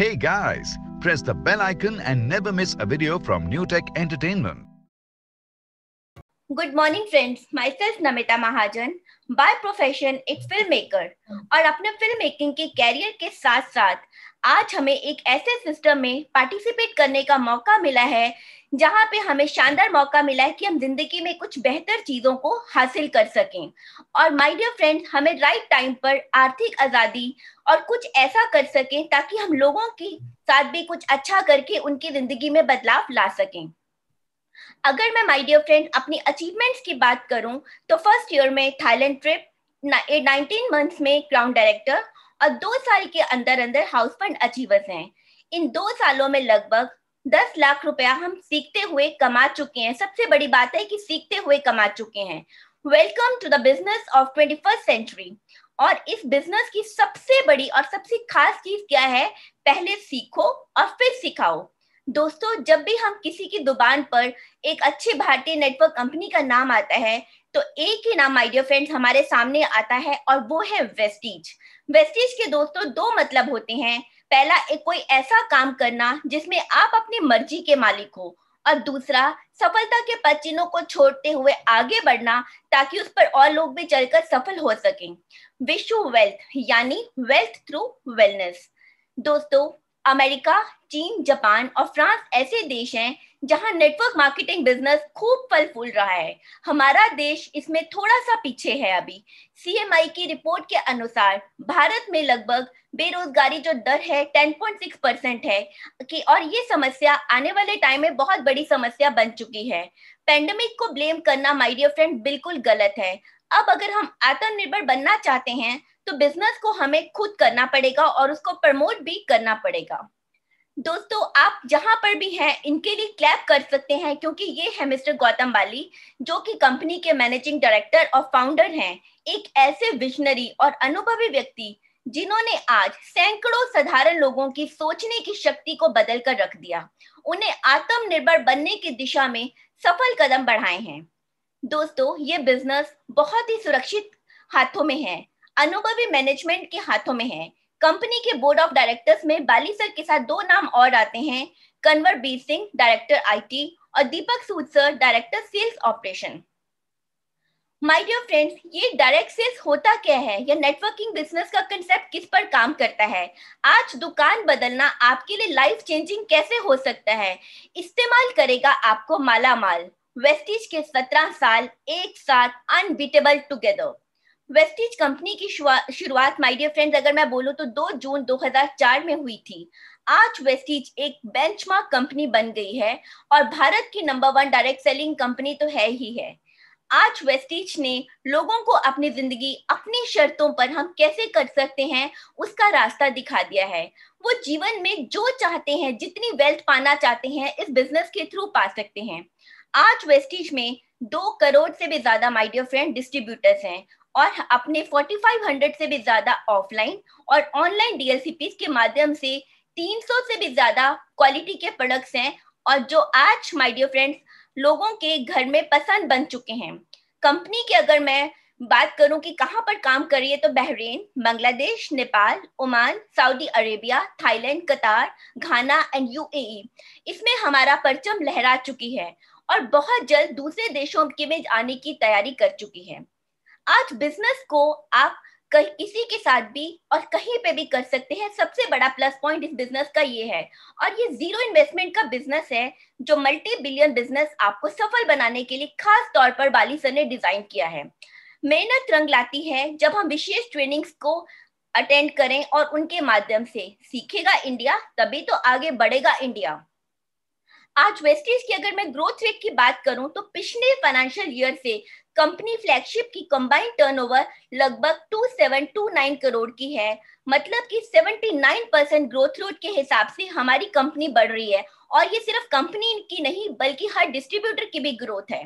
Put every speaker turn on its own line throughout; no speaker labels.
Hey guys, press the bell icon and never miss a video from New Tech Entertainment.
Good morning friends, my self Namita Mahajan, by profession एक film maker और अपने film making के career के साथ साथ आज हमें एक ऐसे सिस्टम में पार्टिसिपेट करने का मौका मिला है जहां पे हमें शानदार मौका मिला है कि हम जिंदगी में कुछ बेहतर चीजों को हासिल कर सकें। और माय डियर फ्रेंड्स, हमें राइट टाइम पर आर्थिक आजादी और कुछ ऐसा कर सकें ताकि हम लोगों के साथ भी कुछ अच्छा करके उनकी जिंदगी में बदलाव ला सकें। अगर मैं माय डियर फ्रेंड अपनी अचीवमेंट्स की बात करूं तो फर्स्ट ईयर में थाईलैंड ट्रिप, 19 मंथ्स में क्राउन डायरेक्टर और 2 साल के अंदर अंदर हाउस फंड अचीवर्स हैं। इन 2 सालों में लगभग 10 लाख रुपया हम सीखते हुए कमा चुके हैं। सबसे बड़ी बात है कि सीखते हुए कमा चुके हैं। Welcome to the business of 21st century. और इस बिजनेस की सबसे बड़ी और सबसे खास चीज क्या है? पहले सीखो और फिर सिखाओ। दोस्तों, जब भी हम किसी की दुकान पर एक अच्छी भारतीय नेटवर्क कंपनी का नाम आता है तो एक ही नाम माय डियर फ्रेंड्स हमारे सामने आता है और वो है वेस्टीज। वेस्टीज के दोस्तों 2 मतलब होते हैं। पहला, एक कोई ऐसा काम करना जिसमें आप अपनी मर्जी के मालिक हो, और दूसरा, सफलता के पद चिन्हों को छोड़ते हुए आगे बढ़ना ताकि उस पर और लोग भी चलकर सफल हो सकें। विश्व वेल्थ यानी वेल्थ थ्रू वेलनेस। दोस्तों, अमेरिका, चीन, जापान और फ्रांस ऐसे देश हैं जहां नेटवर्क मार्केटिंग बिजनेस खूब फल फूल रहा है। हमारा देश इसमें थोड़ा सा पीछे है। अभी सीएमआई की रिपोर्ट के अनुसार भारत में लगभग बेरोजगारी जो दर है 10.6% है कि, और ये समस्या आने वाले टाइम में बहुत बड़ी समस्या बन चुकी है। पेंडेमिक को ब्लेम करना माय डियर फ्रेंड बिल्कुल गलत है। अब अगर हम आत्मनिर्भर बनना चाहते हैं तो बिजनेस को हमें खुद करना पड़ेगा और उसको प्रमोट भी करना पड़ेगा। दोस्तों, आप जहां पर भी हैं इनके लिए क्लैप कर सकते हैं क्योंकि ये है मिस्टर गौतम बाली, जो कि कंपनी के मैनेजिंग डायरेक्टर और फाउंडर हैं। एक ऐसे विजनरी और अनुभवी व्यक्ति जिन्होंने आज सैकड़ों साधारण लोगों की सोचने की शक्ति को बदल कर रख दिया, उन्हें आत्मनिर्भर बनने की दिशा में सफल कदम बढ़ाए हैं। दोस्तों, ये बिजनेस बहुत ही सुरक्षित हाथों में है, अनुभवी मैनेजमेंट के हाथों में है। कंपनी के बोर्ड ऑफ डायरेक्टर्स में बाली सर के साथ 2 नाम और आते हैं, कन्वर बीर सिंह डायरेक्टर आईटी और Deepak Sood sir director sales operation. My dear friends, ये डायरेक्ट सेल्स होता क्या है या नेटवर्किंग बिजनेस का कांसेप्ट किस पर काम करता है? आज दुकान बदलना आपके लिए लाइफ चेंजिंग कैसे हो सकता है? इस्तेमाल करेगा आपको माला माल। वेस्टीज के 17 साल एक साथ अनबीटेबल टुगेदर। वेस्टीज कंपनी की शुरुआत माय डियर फ्रेंड्स अगर मैं बोलूं तो 2 जून 2004 में हुई थी। आज वेस्टीज एक बेंचमार्क कंपनी बन गई है और भारत की नंबर 1 डायरेक्ट सेलिंग कंपनी तो है ही है। आज वेस्टीज ने लोगों को अपनी जिंदगी अपनी शर्तों पर हम कैसे कर सकते हैं उसका रास्ता दिखा दिया है। वो जीवन में जो चाहते हैं, जितनी वेल्थ पाना चाहते हैं, इस बिजनेस के थ्रू पा सकते हैं। आज वेस्टीज में 2 करोड़ से भी ज्यादा माय डियर फ्रेंड डिस्ट्रीब्यूटर्स हैं और अपने 4500 से भी ज्यादा ऑफलाइन और ऑनलाइन डीएलसीपीस के माध्यम से 300 से भी ज्यादा क्वालिटी के प्रोडक्ट्स हैं और जो आज माय डियर फ्रेंड्स लोगों के घर में पसंद बन चुके हैं। कंपनी की अगर मैं बात करूं कि कहां पर काम कर रही है तो Bahrain, Bangladesh, Nepal, Oman, Saudi Arabia, Thailand, कतार, घाना एंड यूएई, इसमें हमारा परचम लहरा चुकी है और बहुत जल्द दूसरे देशों के में आने की तैयारी कर चुकी है। आज बिजनेस को आप किसी के साथ भी और कहीं पे भी कर सकते हैं। सबसे बड़ा प्लस पॉइंट इस बिजनेस का ये है, और ये जीरो इन्वेस्टमेंट का बिजनेस है जो मल्टी बिलियन बिजनेस आपको सफल बनाने के लिए खास तौर पर बाली सर ने डिजाइन किया है। मेहनत रंग लाती है जब हम विशेष ट्रेनिंग्स को अटेंड करें और उनके माध्यम से सीखेगा इंडिया, तभी तो आगे बढ़ेगा इंडिया। आज वेस्टीज की अगर मैं ग्रोथ रेट की बात करूं तो पिछले फाइनेंशियल ईयर से कंपनी फ्लैगशिप की कंबाइंड टर्नओवर लगभग 2729 करोड़ की है। मतलब कि 79% ग्रोथ रेट के हिसाब से हमारी कंपनी बढ़ रही है और ये सिर्फ कंपनी की नहीं बल्कि हर डिस्ट्रीब्यूटर की भी ग्रोथ है।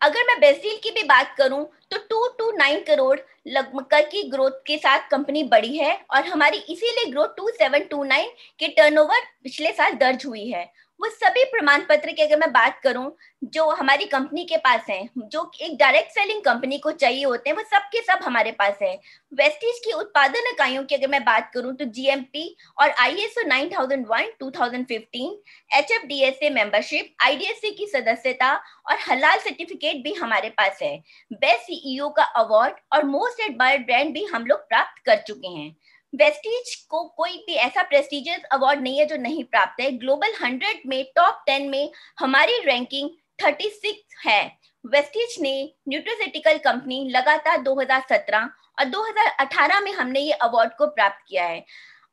अगर मैं बेस्ट डील की भी बात करूं तो 229 करोड़ लगभग की ग्रोथ के साथ कंपनी बढ़ी है और हमारी इसीलिए ग्रोथ 2729 के टर्नओवर पिछले साल दर्ज हुई है। वो सभी प्रमाण पत्र की अगर मैं बात करूं जो हमारी कंपनी के पास हैं, जो एक डायरेक्ट सेलिंग कंपनी को चाहिए होते हैं, वो सब के सब हमारे पास है। वेस्टीज की उत्पादन इकाइयों की अगर मैं बात करूं तो जीएमपी और आईएसओ 9001 2015, एचएफडीएसए मेंबरशिप, आईडीएसए की सदस्यता और हलाल सर्टिफिकेट भी हमारे पास है। बेस्ट सीईओ का अवार्ड और मोस्ट एडमायर्ड ब्रांड भी हम लोग प्राप्त कर चुके हैं। वेस्टीज को कोई भी ऐसा प्रेस्टिजियस अवार्ड नहीं है जो नहीं प्राप्त है। ग्लोबल 100 में टॉप 10 में हमारी रैंकिंग 36 है। वेस्टीज ने न्यूट्रास्यूटिकल कंपनी लगातार 2017 और 2018 में हमने ये अवार्ड को प्राप्त किया है।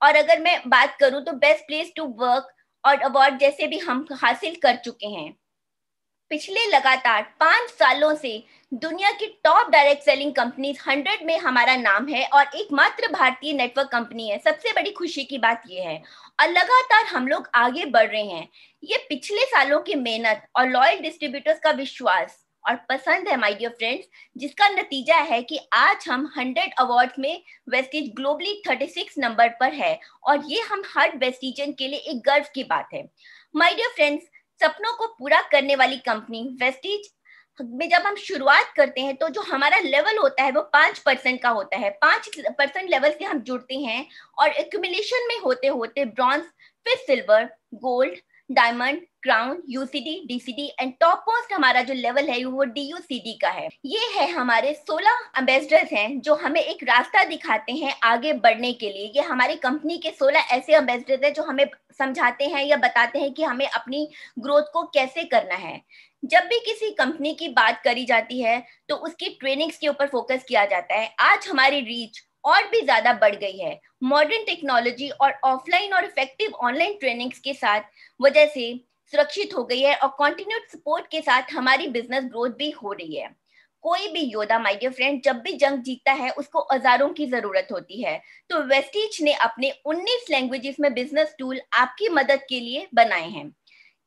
और अगर मैं बात करूं तो बेस्ट प्लेस टू वर्क और अवार्ड जैसे भी हम हासिल कर चुके हैं। पिछले लगातार 5 सालों से दुनिया की टॉप डायरेक्ट सेलिंग कंपनीज 100 में हमारा नाम है और एकमात्र भारतीय नेटवर्क कंपनी है। सबसे बड़ी खुशी की बात यह है और लगातार हम लोग आगे बढ़ रहे हैं। ये पिछले सालों की मेहनत और लॉयल डिस्ट्रीब्यूटर्स का विश्वास और पसंद है माय डियर फ्रेंड्स, जिसका नतीजा है कि आज हम 100 अवार्ड्स में वेस्टीज ग्लोबली 36 नंबर पर है और ये हम हर वेस्टीजन के लिए एक गर्व की बात है। माय डियर फ्रेंड्स, सपनों को पूरा करने वाली कंपनी वेस्टीज में जब हम शुरुआत करते हैं तो जो हमारा लेवल होता है वो 5% का होता है। 5% लेवल से हम जुड़ते हैं और एक्यूमुलेशन में होते होते ब्रॉन्ज, फिर silver, gold, diamond, crown, UCD, डीसीडी and top most हमारा जो लेवल है वो डीयूसीडी का है। ये है हमारे 16 एम्बेसडर्स हैं जो हमें एक रास्ता दिखाते हैं आगे बढ़ने के लिए। ये हमारी कंपनी के 16 ऐसे एम्बेसडर्स हैं जो हमें समझाते हैं या बताते हैं कि हमें अपनी ग्रोथ को कैसे करना है। जब भी किसी कंपनी की बात करी जाती है तो उसकी ट्रेनिंग्स के ऊपर फोकस किया जाता है। आज हमारी रीच और भी ज्यादा बढ़ गई है। मॉडर्न टेक्नोलॉजी और ऑफलाइन और इफेक्टिव ऑनलाइन ट्रेनिंग्स के साथ वजह से सुरक्षित हो गई है और कंटिन्यूड सपोर्ट के साथ हमारी बिजनेस ग्रोथ भी हो रही है। कोई भी योद्धा माय डियर फ्रेंड जब भी जंग जीतता है उसको औजारों की जरूरत होती है। तो वेस्टीज ने अपने 19 लैंग्वेजेस में बिजनेस टूल आपकी मदद के लिए बनाए हैं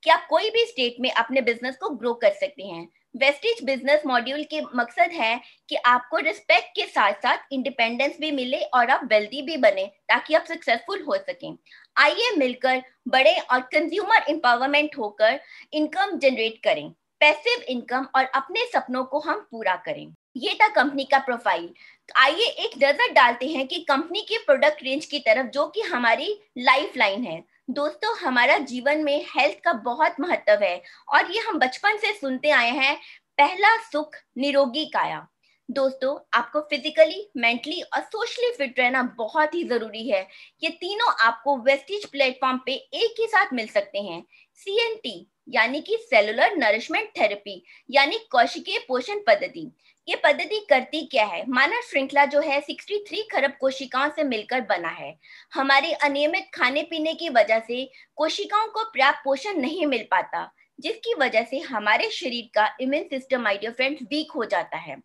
कि आप कोई भी स्टेट में अपने बिजनेस को ग्रो कर सकते हैं। वेस्टीज बिजनेस मॉड्यूल के मकसद है कि आपको रिस्पेक्ट के साथ साथ इंडिपेंडेंस भी मिले और आप वेल्दी भी बने ताकि आप सक्सेसफुल हो सकें। आइए मिलकर बड़े और कंज्यूमर एम्पावरमेंट होकर इनकम जनरेट करें, पैसिव इनकम, और अपने सपनों को हम पूरा करें। ये था कंपनी का प्रोफाइल। आइए एक नजर डालते हैं कि कंपनी के प्रोडक्ट रेंज की तरफ जो कि हमारी लाइफ लाइन है। दोस्तों, हमारा जीवन में हेल्थ का बहुत महत्व है और ये हम बचपन से सुनते आए हैं, पहला सुख निरोगी काया। दोस्तों, आपको फिजिकली, मेंटली और सोशली फिट रहना बहुत ही जरूरी है। ये तीनों आपको वेस्टीज प्लेटफॉर्म पे एक ही साथ मिल सकते हैं। CNT यानी कि सेलुलर नरिशमेंट थेरेपी यानी कोशिकीय पोषण पद्धति। ये पद्धति करती क्या है? मानव श्रृंखला जो है 63 खरब कोशिकाओं से मिलकर बना है। हमारे अनियमित खाने पीने की वजह से कोशिकाओं को पर्याप्त पोषण नहीं मिल पाता, जिसकी वजह से हमारे शरीर का immune system my dear friends weak हो जाता है।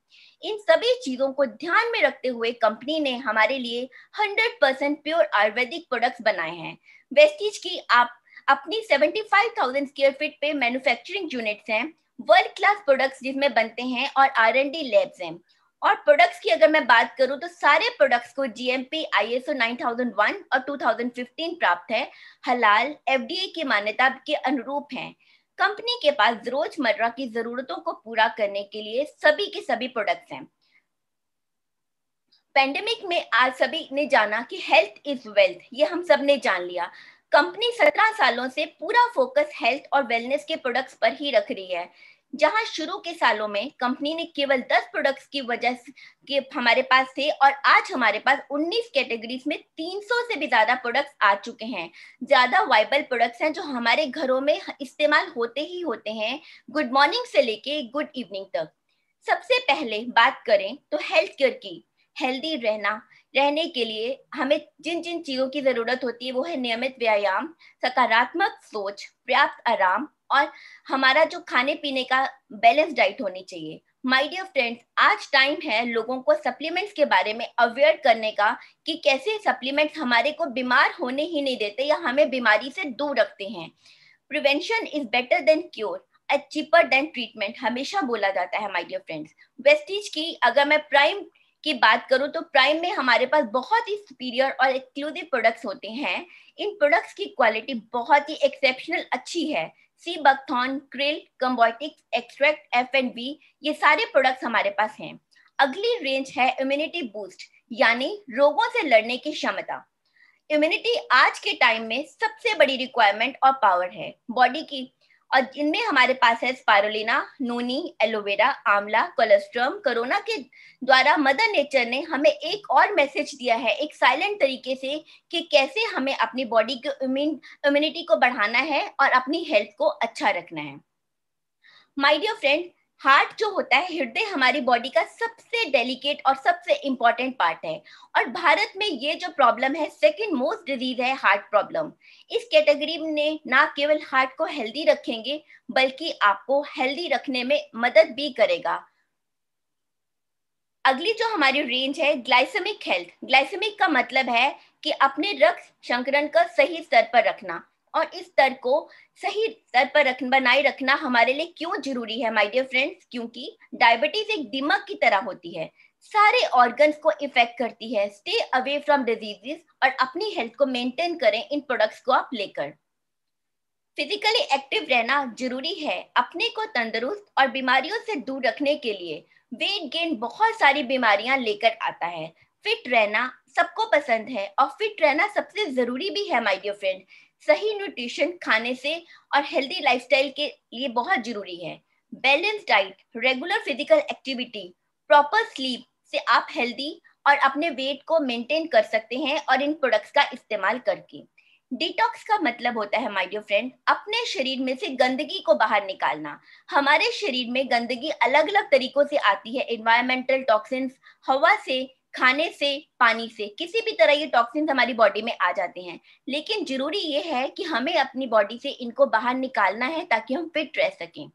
इन सभी चीजों को ध्यान में रखते हुए कंपनी ने हमारे लिए 100% प्योर आयुर्वेदिक प्रोडक्ट्स बनाए हैं। वेस्टीज की आप अपनी 75,000 स्क्वायर फीट पे मैन्युफैक्चरिंग यूनिट्स हैं, वर्ल्ड क्लास प्रोडक्ट्स जिसमें बनते हैं और R&D लैब्स हैं। और प्रोडक्ट्स की अगर मैं बात करूं तो सारे प्रोडक्ट्स को GMP, ISO 9001 और 2015 प्राप्त है, हलाल, FDA की मान्यता के अनुरूप हैं। कंपनी के पास रोजमर्रा की जरूरतों को पूरा करने के लिए सभी के सभी प्रोडक्ट्स हैं। पेंडेमिक में आज सभी ने जाना कि हेल्थ इज वेल्थ, ये हम सब ने जान लिया। कंपनी 17 सालों से पूरा फोकस हेल्थ और वेलनेस के प्रोडक्ट्स पर ही रख रही है। जहां शुरू के सालों में कंपनी ने केवल 10 प्रोडक्ट्स की वजह के हमारे पास थे और आज हमारे पास 19 कैटेगरीज में 300 से भी ज्यादा प्रोडक्ट्स आ चुके हैं। ज्यादा वाइबल प्रोडक्ट्स हैं जो हमारे घरों में इस्तेमाल होते ही होते हैं, गुड मॉर्निंग से लेके गुड इवनिंग तक। सबसे पहले बात करें तो हेल्थ केयर की। हेल्दी रहने के लिए हमें जिन जिन चीजों की जरूरत होती है वो है नियमित व्यायाम, सकारात्मक सोच, पर्याप्त आराम और हमारा जो खाने पीने का बैलेंस डाइट होनी चाहिए। माय डियर फ्रेंड्स, आज टाइम है लोगों को सप्लीमेंट्स के बारे में अवेयर करने का कि कैसे सप्लीमेंट्स हमारे को बीमार होने ही नहीं देते या हमें बीमारी से दूर रखते हैं। Prevention is better than cure and cheaper than treatment हमेशा बोला जाता है माय डियर फ्रेंड्स। वेस्टीज की अगर मैं प्राइम की बात करूं तो प्राइम में हमारे पास बहुत ही सुपीरियर और एक्सक्लूसिव प्रोडक्ट्स होते हैं। इन प्रोडक्ट्स की क्वालिटी बहुत ही एक्सेप्शनल अच्छी है। Sea buckthorn, krill, kombotics extract, F&B, ये सारे प्रोडक्ट्स हमारे पास हैं। अगली रेंज है इम्यूनिटी बूस्ट, यानी रोगों से लड़ने की क्षमता। इम्यूनिटी आज के टाइम में सबसे बड़ी रिक्वायरमेंट और पावर है बॉडी की, और इनमें हमारे पास है स्पारुलिना, नोनी, एलोवेरा, आंवला, कोलेस्ट्रम। कोरोना के द्वारा मदर नेचर ने हमें एक और मैसेज दिया है एक साइलेंट तरीके से कि कैसे हमें अपनी बॉडी के इम्यूनिटी को बढ़ाना है और अपनी हेल्थ को अच्छा रखना है। माय डियर फ्रेंड, हार्ट जो होता है, हृदय हमारी बॉडी का सबसे डेलिकेट और सबसे इंपॉर्टेंट पार्ट है, और भारत में ये जो प्रॉब्लम है सेकंड मोस्ट डिजीज है हार्ट प्रॉब्लम। इस कैटेगरी ने ना केवल हार्ट को हेल्दी रखेंगे बल्कि आपको हेल्दी रखने में मदद भी करेगा। अगली जो हमारी रेंज है ग्लाइसेमिक हेल्थ। ग्लाइसेमिक का मतलब है कि अपने रक्त संचरण का सही स्तर पर रखना, और इस स्तर को सही स्तर पर बनाए रखना हमारे लिए क्यों जरूरी है माय डियर फ्रेंड्स? क्योंकि डायबिटीज एक दिमाग की तरह होती है, सारे ऑर्गन्स को इफेक्ट करती है। स्टे अवे फ्रॉम डिजीजेस और अपनी हेल्थ को मेंटेन करें इन प्रोडक्ट्स को आप लेकर। फिजिकली एक्टिव रहना जरूरी है अपने को तंदुरुस्त और बीमारियों से दूर रखने के लिए। वेट गेन बहुत सारी बीमारियां लेकर आता है। फिट रहना सबको पसंद है और फिट रहना सबसे जरूरी भी है माय डियर फ्रेंड। सही न्यूट्रिशन खाने से और हेल्दी लाइफस्टाइल के लिए बहुत जरूरी है। Balance diet, regular physical activity, proper sleep से आप हेल्दी और अपने वेट को मेंटेन कर सकते हैं और इन प्रोडक्ट्स का इस्तेमाल करके। डिटॉक्स का मतलब होता है माय डियर फ्रेंड अपने शरीर में से गंदगी को बाहर निकालना। हमारे शरीर में गंदगी अलग अलग तरीकों से आती है, एनवायरमेंटल टॉक्सिन्स, हवा से, खाने से, पानी से, किसी भी तरह ये टॉक्सिन्स हमारी बॉडी में आ जाते हैं। लेकिन जरूरी ये है कि हमें अपनी बॉडी से इनको बाहर निकालना है ताकि हम फिट रह सकें।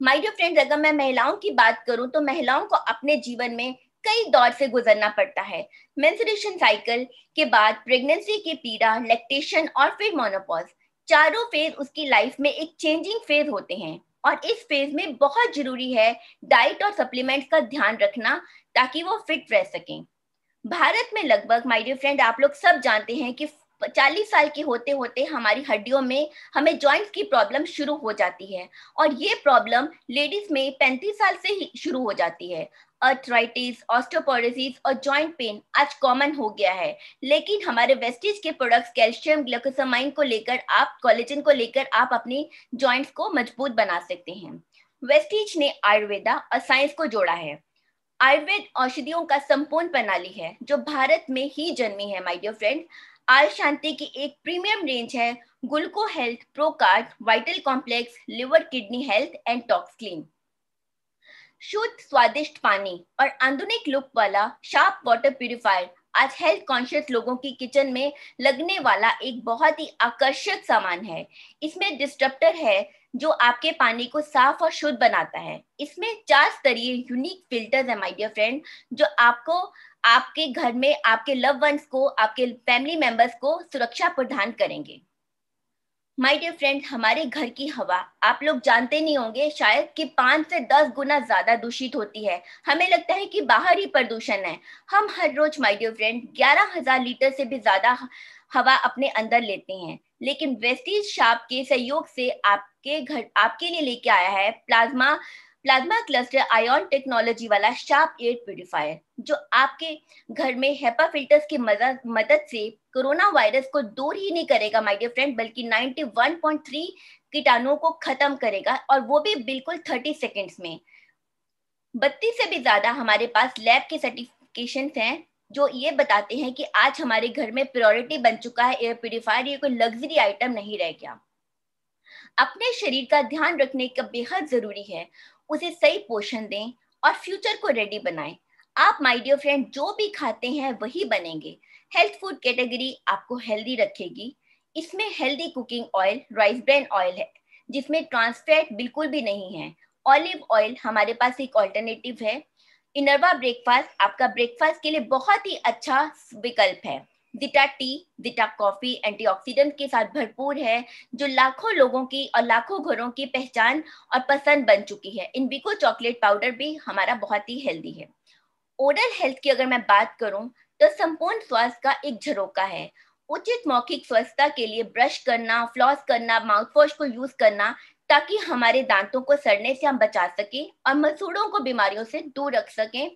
माय डियर फ्रेंड्स, अगर मैं महिलाओं की बात करूं तो महिलाओं को अपने जीवन में कई दौर से गुजरना पड़ता है। मेंस्ट्रुएशन साइकिल के बाद प्रेगनेंसी की पीड़ा, लैक्टेशन और फिर मोनोपॉज। चारों फेज उसकी लाइफ में एक चेंजिंग फेज होते हैं, और इस फेज में बहुत जरूरी है डाइट और सप्लीमेंट्स का ध्यान रखना ताकि वो फिट रह सकें। भारत में लगभग माय डियर फ्रेंड आप लोग सब जानते हैं कि 40 साल के होते होते हमारी हड्डियों में हमें जॉइंट्स की प्रॉब्लम शुरू हो जाती है, और ये प्रॉब्लम लेडीज में 35 साल से ही शुरू हो जाती है। अर्थराइटिस, ऑस्टियोपोरोसिस और जॉइंट पेन आज कॉमन हो गया है। लेकिन हमारे वेस्टीज के प्रोडक्ट्स कैल्शियम, ग्लूकोसामाइन को लेकर आप, कोलेजन को लेकर आप अपनी जॉइंट्स को मजबूत बना सकते हैं। वेस्टीज ने आयुर्वेदा और साइंस को जोड़ा है। आयुर्वेद औषधियों का संपूर्ण प्रणाली है जो भारत में ही जन्मी है my dear friend. Ayush Shanti की एक प्रीमियम रेंज है Gulco Health, Procard, Vital Complex, liver kidney health and Tox Clean. शुद्ध स्वादिष्ट पानी और आधुनिक लुक वाला शार्प वाटर प्यूरिफायर आज हेल्थ कॉन्शियस लोगों की किचन में लगने वाला एक बहुत ही आकर्षक सामान है। इसमें डिस्ट्रप्टर है जो आपके पानी को साफ और शुद्ध बनाता है। इसमें 4 स्तरीय यूनिक फिल्टर्स है माय डियर फ्रेंड, जो आपको आपके घर में आपके लव वंस को, आपके फैमिली मेंबर्स को सुरक्षा प्रदान करेंगे। माय डियर फ्रेंड, हमारे घर की हवा आप लोग जानते नहीं होंगे शायद कि 5 से 10 गुना ज्यादा दूषित होती है। हमें लगता है कि बाहर ही प्रदूषण है। हम हर रोज माय डियर फ्रेंड 11,000 लीटर से भी ज्यादा हवा अपने अंदर लेते हैं, लेकिन वेस्टीज शार्प के सहयोग से आपके घर आपके लिए लेके आया है प्लाज्मा क्लस्टर आयन टेक्नोलॉजी वाला शार्प एयर प्यूरिफायर, जो आपके घर में हेपा फिल्टर्स की मदद से कोरोना वायरस को दूर ही नहीं करेगा माय डियर फ्रेंड, बल्कि 91.3 कीटाणुओं को खत्म करेगा, और वो भी बिल्कुल 30 सेकेंड्स में। 32 से भी ज्यादा हमारे पास लैब के सर्टिफिकेशन हैं जो ये बताते हैं कि आज हमारे घर में प्रायोरिटी बन चुका है एयर प्यूरिफायर। ये कोई लग्जरी आइटम नहीं रह गया। अपने शरीर का ध्यान रखने का बेहद जरूरी है। उसे सही पोषण दें और फ्यूचर को रेडी बनाएं। आप माय डियर फ्रेंड जो भी खाते हैं वही बनेंगे। हेल्थ फूड कैटेगरी आपको हेल्दी रखेगी। इसमें healthy cooking oil, rice bran oil है जिसमें ट्रांस फैट बिल्कुल भी नहीं है। ऑलिव ऑयल हमारे पास एक ऑल्टरनेटिव है। इनरवा ब्रेकफास्ट आपका ब्रेकफास्ट के लिए बहुत ही अच्छा विकल्प है। Zeta T, zeta coffee antioxidant के साथ भरपूर है, जो लाखों लोगों की और लाखों घरों की पहचान और पसंद बन चुकी है। इनविको चॉकलेट पाउडर भी हमारा बहुत ही हेल्दी है। ओरल हेल्थ की अगर मैं बात करूं तो संपूर्ण स्वास्थ्य का एक झरोका है। उचित मौखिक स्वच्छता के लिए ब्रश करना, फ्लॉस करना, माउथ वॉश को यूज करना ताकि हमारे दांतों को सड़ने से हम बचा सकें और मसूड़ों को बीमारियों से दूर रख सकें।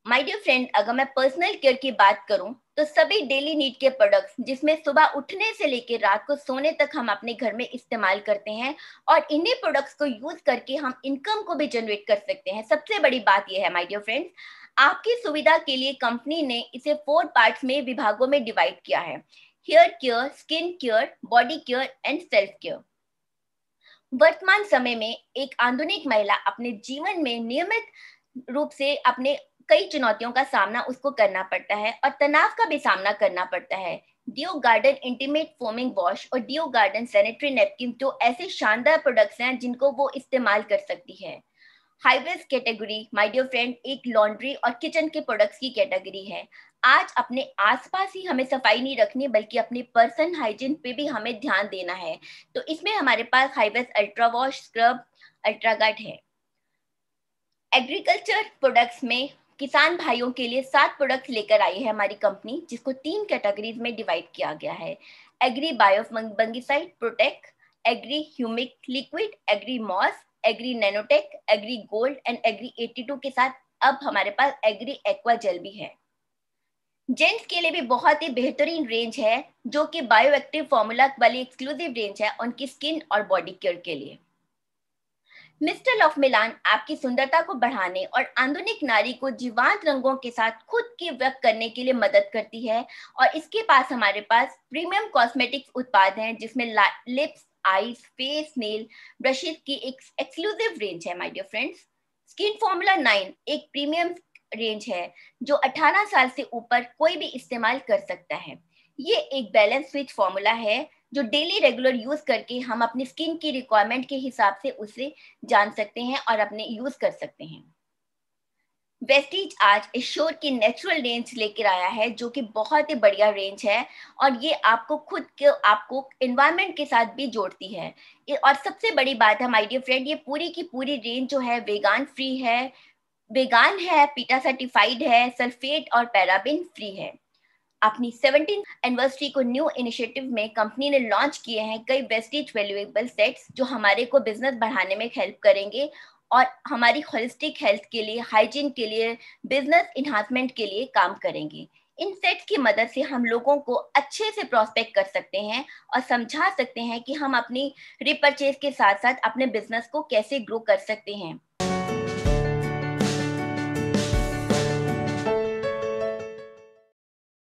माय डियर फ्रेंड, अगर मैं पर्सनल केयर की बात करूं तो सभी डेली नीड के प्रोडक्ट्स जिसमें सुबह उठने से लेकर रात को सोने तक हम अपने घर में इस्तेमाल करते हैं और इन्हीं प्रोडक्ट्स को यूज करके हम इनकम को भी जनरेट कर सकते हैं। सबसे बड़ी बात यह है माय डियर फ्रेंड्स, आपकी सुविधा के लिए कंपनी ने इसे 4 पार्ट्स में विभागों में डिवाइड किया है: hair care, skin care, body care and self care. वर्तमान समय में एक आधुनिक महिला अपने जीवन में नियमित रूप से अपने कई चुनौतियों का सामना उसको करना पड़ता है और तनाव का भी सामना करना पड़ता है। Deo Garden intimate foaming wash और डियो गार्डन सैनिटरी नैपकिन तो ऐसे शानदार प्रोडक्ट्स हैं जिनको वो इस्तेमाल कर सकती है। Hiways category my dear friend एक लॉन्ड्री और किचन के प्रोडक्ट्स की कैटेगरी है। आज अपने आसपास ही हमें सफाई नहीं रखनी बल्कि अपने पर्सन हाइजीन पे भी हमें ध्यान देना है। तो इसमें हमारे पास Highways ultra wash, scrub, ultra guard है। एग्रीकल्चर प्रोडक्ट्स में किसान भाइयों के लिए 7 प्रोडक्ट्स लेकर आई है हमारी कंपनी, जिसको 3 कैटेगरीज में डिवाइड किया गया है: Agri Bio fungicide protect, Agri humic liquid, Agri moss, Agri Nanotech, Agri Gold and Agri 82 के साथ अब हमारे पास एग्री एक्वा जेल भी है। जेंट्स के लिए भी बहुत ही बेहतरीन रेंज है जो कि बायो एक्टिव फॉर्मूला वाली एक्सक्लूसिव रेंज है उनकी स्किन और बॉडी केयर के लिए। मिस्टर ऑफ मिलान आपकी सुंदरता को बढ़ाने और आधुनिक नारी को जीवंत रंगों के साथ खुद की व्यक्त करने के लिए मदद करती है और इसके पास हमारे पास प्रीमियम कॉस्मेटिक्स उत्पाद हैं जिसमें lips, eyes, face, nail brushes की एक एक्सक्लूसिव रेंज है my dear friends. Skin formula 9 एक प्रीमियम रेंज है जो 18 साल से ऊपर कोई भी इस्तेमाल कर सकता है। ये एक बैलेंस स्विच फॉर्मूला है जो डेली रेगुलर यूज करके हम अपनी स्किन की रिक्वायरमेंट के हिसाब से उसे जान सकते हैं और अपने यूज कर सकते हैं। वेस्टीज आज एश्योर की नेचुरल रेंज लेकर आया है जो कि बहुत ही बढ़िया रेंज है और ये आपको खुद के आपको एनवायरनमेंट के साथ भी जोड़ती है। और सबसे बड़ी बात है माय डियर फ्रेंड, ये पूरी की पूरी रेंज जो है वेगान है, पीटा सर्टिफाइड है, सल्फेट और पैराबिन फ्री है। अपनी 17th एनिवर्सरी को न्यू इनिशिएटिव में कंपनी ने लॉन्च किए हैं कई वेस्टेज वैल्यूएबल सेट्स जो हमारे को बिजनेस बढ़ाने में हेल्प करेंगे और हमारी होलिस्टिक हेल्थ के लिए, हाइजीन के लिए, बिजनेस इन्हांसमेंट के लिए काम करेंगे। इन सेट्स की मदद से हम लोगों को अच्छे से प्रोस्पेक्ट कर सकते हैं और समझा सकते हैं कि हम अपनी रिपर्चेज के साथ साथ अपने बिजनेस को कैसे ग्रो कर सकते हैं।